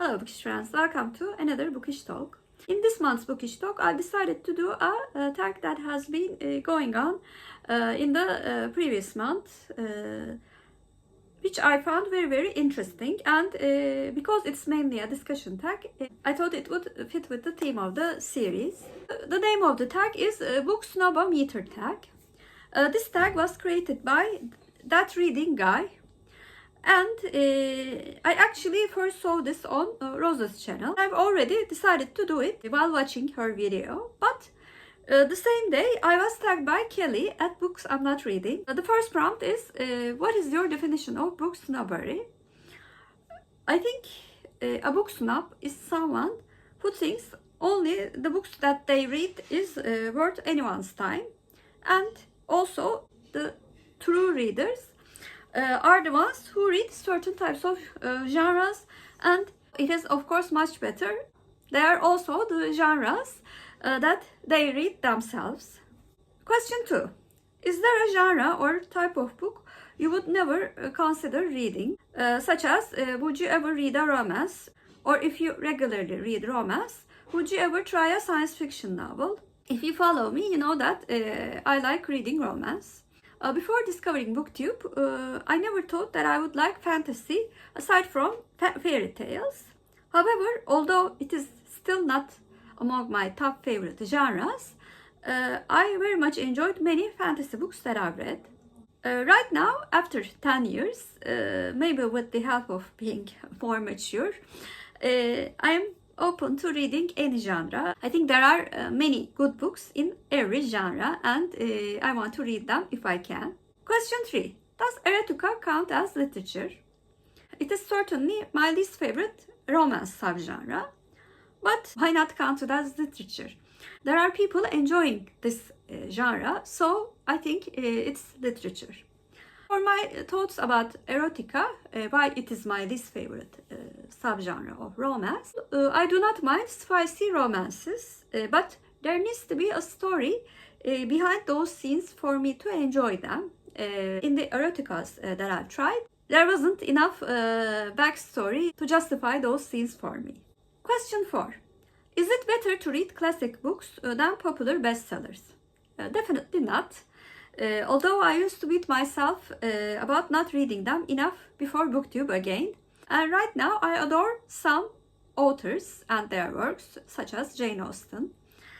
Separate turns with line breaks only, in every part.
Hello Bookish friends, welcome to another Bookish Talk. In this month's Bookish Talk, I decided to do a tag that has been going on in the previous month, which I found very interesting, and because it's mainly a discussion tag, I thought it would fit with the theme of the series. The name of the tag is Book Snob-a-Meter tag. This tag was created by That Reading Guy. And I actually first saw this on Rosa's channel. I've already decided to do it while watching her video. But the same day, I was tagged by Kelly at Books I'm Not Reading. The first prompt is, what is your definition of book snobbery? I think a book snob is someone who thinks only the books that they read is worth anyone's time. And also the true readers are the ones who read certain types of genres, and it is of course much better. They are also the genres that they read themselves. Question 2. Is there a genre or type of book you would never consider reading? Such as, would you ever read a romance? Or if you regularly read romance, would you ever try a science fiction novel? If you follow me, you know that I like reading romance. Before discovering BookTube, I never thought that I would like fantasy aside from fairy tales. However, although it is still not among my top favorite genres, I very much enjoyed many fantasy books that I've read. Right now, after 10 years, maybe with the help of being more mature, I am open to reading any genre. I think there are many good books in every genre, and I want to read them if I can. Question 3. Does erotica count as literature? It is certainly my least favorite romance subgenre, but why not count it as literature? There are people enjoying this genre, so I think it's literature. For my thoughts about erotica, why it is my least favorite subgenre of romance, I do not mind spicy romances, but there needs to be a story behind those scenes for me to enjoy them. In the eroticas that I've tried, there wasn't enough backstory to justify those scenes for me. Question 4. Is it better to read classic books than popular bestsellers? Definitely not. Although I used to beat myself about not reading them enough before BookTube again. And right now I adore some authors and their works, such as Jane Austen.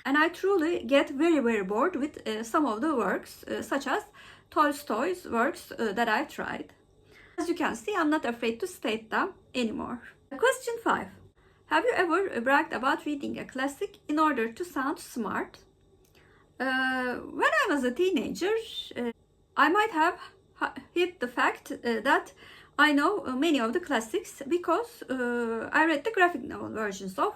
And I truly get very bored with some of the works, such as Tolstoy's works that I've tried. As you can see, I'm not afraid to state them anymore. Question 5. Have you ever bragged about reading a classic in order to sound smart? When I was a teenager, I might have hid the fact that I know many of the classics because I read the graphic novel versions of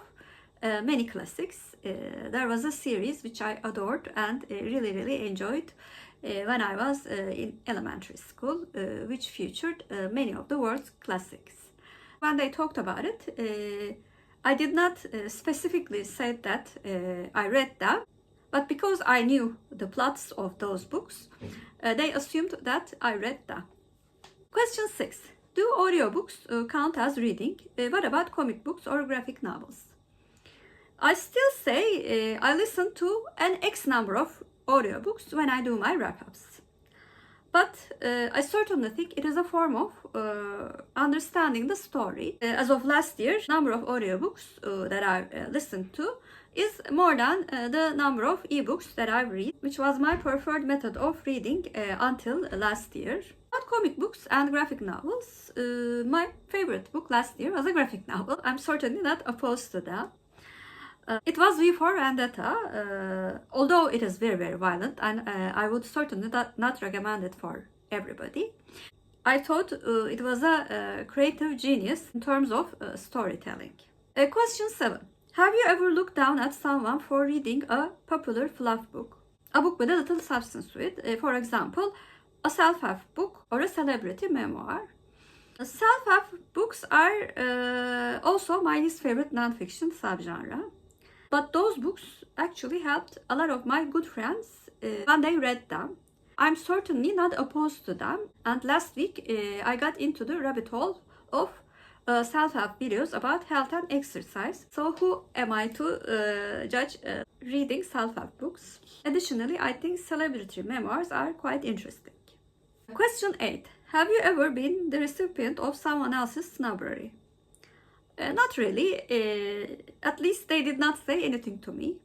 many classics. There was a series which I adored and really enjoyed when I was in elementary school, which featured many of the world's classics. When they talked about it, I did not specifically say that I read them. But because I knew the plots of those books, they assumed that I read them. Question 6. Do audiobooks count as reading? What about comic books or graphic novels? I still say I listen to an X number of audiobooks when I do my wrap-ups. But I certainly think it is a form of understanding the story. As of last year, the number of audiobooks that I listened to is more than the number of ebooks that I read, which was my preferred method of reading until last year. About comic books and graphic novels, my favorite book last year was a graphic novel. I'm certainly not opposed to that. It was V for Vendetta, although it is very violent, and I would certainly not recommend it for everybody. I thought it was a creative genius in terms of storytelling. Question 7. Have you ever looked down at someone for reading a popular fluff book? A book with a little substance to it, for example, a self-help book or a celebrity memoir. Self-help books are also my least favorite non-fiction subgenre. But those books actually helped a lot of my good friends when they read them. I'm certainly not opposed to them. And last week I got into the rabbit hole of self-help videos about health and exercise. So who am I to judge reading self-help books? Additionally, I think celebrity memoirs are quite interesting. Question 8. Have you ever been the recipient of someone else's snobbery? Not really. At least they did not say anything to me.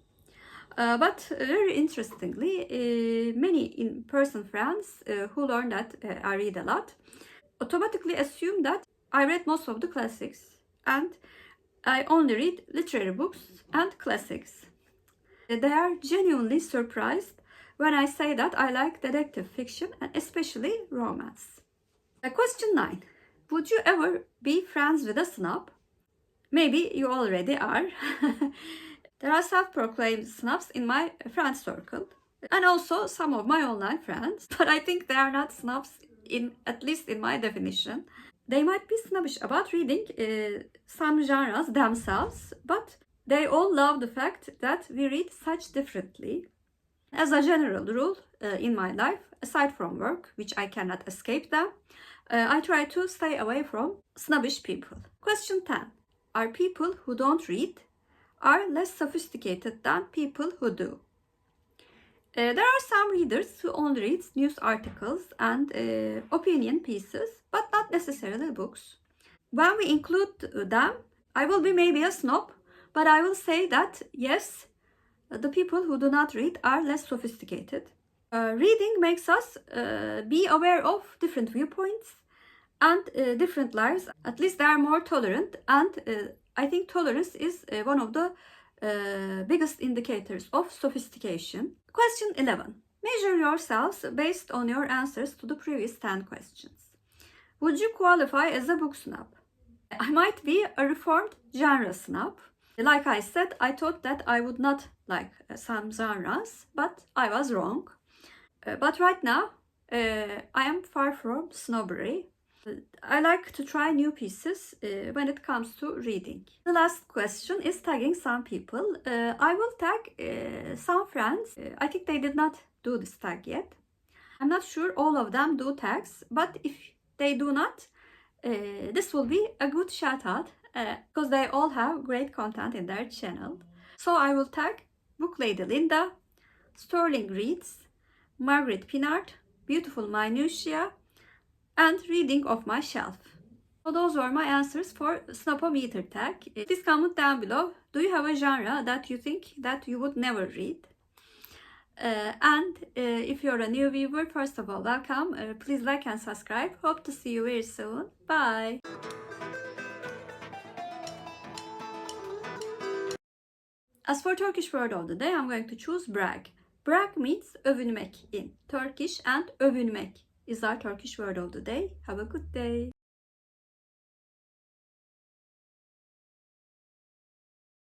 But very interestingly, many in-person friends who learn that I read a lot automatically assume that I read most of the classics and I only read literary books and classics. They are genuinely surprised when I say that I like detective fiction and especially romance. Question 9. Would you ever be friends with a snob? Maybe you already are. There are self-proclaimed snobs in my friend circle and also some of my online friends, but I think they are not snobs, at least in my definition. They might be snobbish about reading some genres themselves, but they all love the fact that we read such differently. As a general rule in my life, aside from work, which I cannot escape them, I try to stay away from snobbish people. Question 10. Are people who don't read are less sophisticated than people who do? There are some readers who only read news articles and opinion pieces, but not necessarily books. When we include them, I will be maybe a snob, but I will say that yes, the people who do not read are less sophisticated. Reading makes us be aware of different viewpoints and different lives. At least they are more tolerant, and I think tolerance is one of the biggest indicators of sophistication. Question 11. Measure yourselves based on your answers to the previous 10 questions. Would you qualify as a book snob? I might be a reformed genre snob. Like I said, I thought that I would not like some genres, but I was wrong. But right now, I am far from snobbery. I like to try new pieces when it comes to reading. The last question is tagging some people. I will tag some friends. I think they did not do this tag yet. I'm not sure all of them do tags, but if they do not, this will be a good shout out because they all have great content in their channel. So I will tag Book Lady Linda, Sterling Reads, Margaret Pinard, Beautiful Minutia, and Reading Off My Shelf. So those were my answers for Snob-a-Meter tag. Please comment down below. Do you have a genre that you think that you would never read? And if you're a new viewer, first of all, welcome. Please like and subscribe. Hope to see you very soon. Bye. As for Turkish word of the day, I'm going to choose brag. Brag means övünmek in Turkish, and övünmek is our Turkish word of the day. Have a good day.